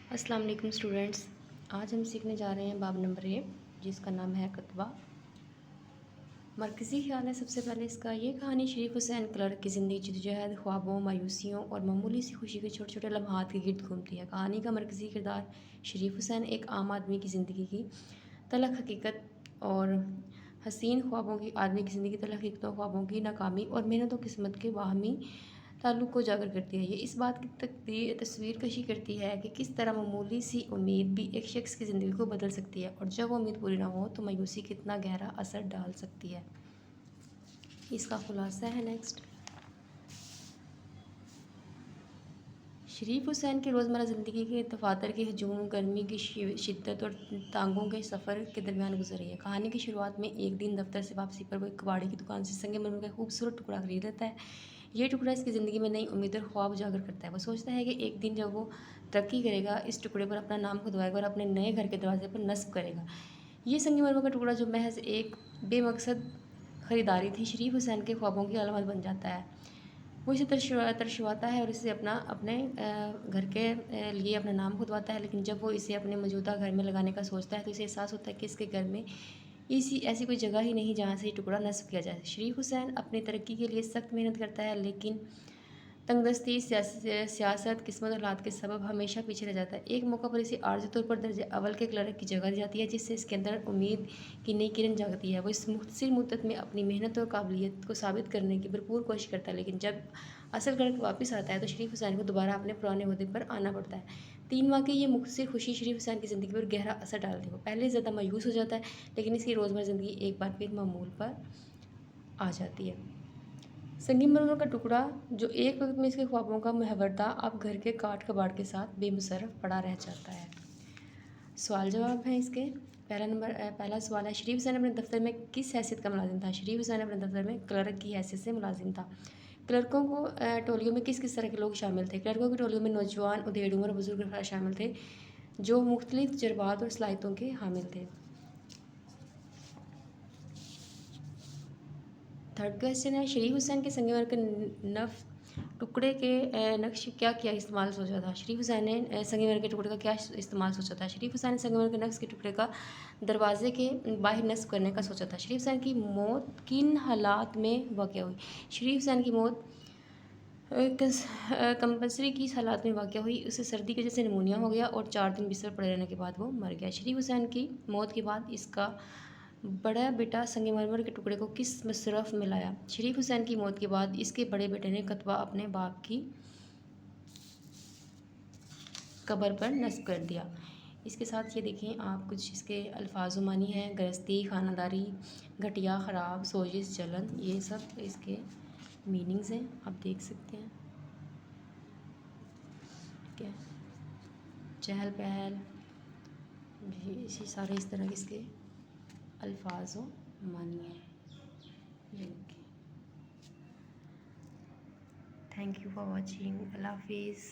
अस्सलाम वालेकुम स्टूडेंट्स। आज हम सीखने जा रहे हैं बाब नंबर 1 जिसका नाम है कतबा। मरकज़ी ख्याल है सबसे पहले इसका, ये कहानी शरीफ हुसैन क्लर्क की ज़िंदगी जद्दोजहद, ख्वाबों, मायूसियों और मामूली सी खुशी के छोटे छोटे लम्हात के गिर्द घूमती है। कहानी का मरकज़ी किरदार शरीफ हुसैन एक आम आदमी की ज़िंदगी की तलख़ हकीकत और हसीन ख्वाबों की आदमी की ज़िंदगी तलख़ हकीकतों, ख्वाबों की नाकामी और मेहनत और किस्मत के बाहमी ताल्लुक़ को उजागर करती है। ये इस बात की तस्वीर कशी करती है कि किस तरह मामूली सी उम्मीद भी एक शख्स की ज़िंदगी को बदल सकती है, और जब वो उम्मीद पूरी ना हो तो मायूसी कितना गहरा असर डाल सकती है। इसका खुलासा है नेक्स्ट। शरीफ हुसैन की रोज़मर्रा ज़िंदगी के दफातर के हजूम, गर्मी की शिद्दत और टांगों के सफ़र के दरमियान गुजर रही है। कहानी की शुरुआत में एक दिन दफ्तर से वापसी पर वो एक कबाड़ी की दुकान से संगमरमर का खूबसूरत टुकड़ा खरीद लेता है। ये टुकड़ा इसकी ज़िंदगी में नई उम्मीद और ख्वाब उजागर करता है। वो सोचता है कि एक दिन जब वो तरक्की करेगा, इस टुकड़े पर अपना नाम खुदवाएगा और अपने नए घर के दरवाजे पर नस्ब करेगा। ये संगमरमर का टुकड़ा जो महज एक बेमकसद ख़रीदारी थी, शरीफ हुसैन के ख्वाबों की अलामत बन जाता है। वो इसे तरशवाता है और इसे अपने घर के लिए अपना नाम खुदवाता है। लेकिन जब वो इसे अपने मौजूदा घर में लगाने का सोचता है तो इसे एहसास होता है कि इसके घर में ऐसी कोई जगह ही नहीं जहाँ से ये टुकड़ा नस्ब किया जाए। शरीफ हुसैन अपनी तरक्की के लिए सख्त मेहनत करता है, लेकिन तंगदस्ती, सियासत, किस्मत और हालात के सबब हमेशा पीछे रह जाता है। एक मौका पर इसे आर्ज़ी तौर पर दर्जे अव्वल के क्लर्क की जगह दी जाती है, जिससे इसके अंदर उम्मीद की नई किरण जागती है। वो इस मुख्तसर मुद्दत में अपनी मेहनत और काबिलियत को साबित करने की भरपूर कोशिश करता है, लेकिन जब असल क्लर्क वापस आता है तो शरीफ हुसैन को दोबारा अपने पुराने ओहदे पर आना पड़ता है। 3 माह की ये मुख्तसर खुशी शरीफ हुसैन की ज़िंदगी पर गहरा असर डालती है। वो पहले ज़्यादा मायूस हो जाता है, लेकिन इसकी रोज़मर्रा ज़िंदगी एक बार फिर मामूल पर आ जाती है। संगमरमर का टुकड़ा जो एक वक्त में इसके ख्वाबों का महवर था, अब घर के काट कबाड़ के साथ बेमुसर्रफ पड़ा रह जाता है। सवाल जवाब है इसके। पहला सवाल है, शरीफ हुसैन अपने दफ्तर में किस हैसियत का मुलाजिम था? शरीफ हुसैन अपने दफ्तर में क्लर्क की हैसियत से मुलाजिम था। क्लर्कों को टोलियों में किस किस तरह के लोग शामिल थे? क्लर्कों की टोलियों में नौजवान, उधेड़ उम्र और बुजुर्ग अफराद शामिल थे जो मुख्तलिफ तजर्बात और सलाहियतों के हामिल थे। थर्ड क्वेश्चन है, शरीफ हुसैन के संगमरमर के टुकड़े के नक्श क्या इस्तेमाल सोचा था? शरीफ हुसैन ने संगमरमर के टुकड़े का क्या इस्तेमाल सोचा था? शरीफ हुसैन ने संगमरमर के नक्श के टुकड़े का दरवाजे के बाहर नस्ब करने का सोचा था। शरीफ हुसैन की मौत किन हालात में वाक़या हुई? शरीफ हुसैन की मौत कंपल्सरी की हालात में वाक़या हुई। उसे सर्दी की वजह से निमोनिया हो गया और 4 दिन बिस्तर पड़े रहने के बाद वो मर गया। शरीफ हुसैन की मौत के बाद इसका बड़ा बेटा संगमरमर के टुकड़े को किस मसरफ़ में लाया? शरीफ हुसैन की मौत के बाद इसके बड़े बेटे ने कतबा अपने बाप की कब्र पर नस्ब कर दिया। इसके साथ ये देखें आप कुछ इसके अल्फाज मानी हैं, गृहस्थी, खानादारी, घटिया, ख़राब, सोजिश, जलन, ये सब इसके मीनिंग्स हैं, आप देख सकते हैं। ठीक है, चहल पहल, इसी सारे इस तरह के इसके अल्फाज मानी हैं। Thank you for watching. अल्लाह हाफिज़।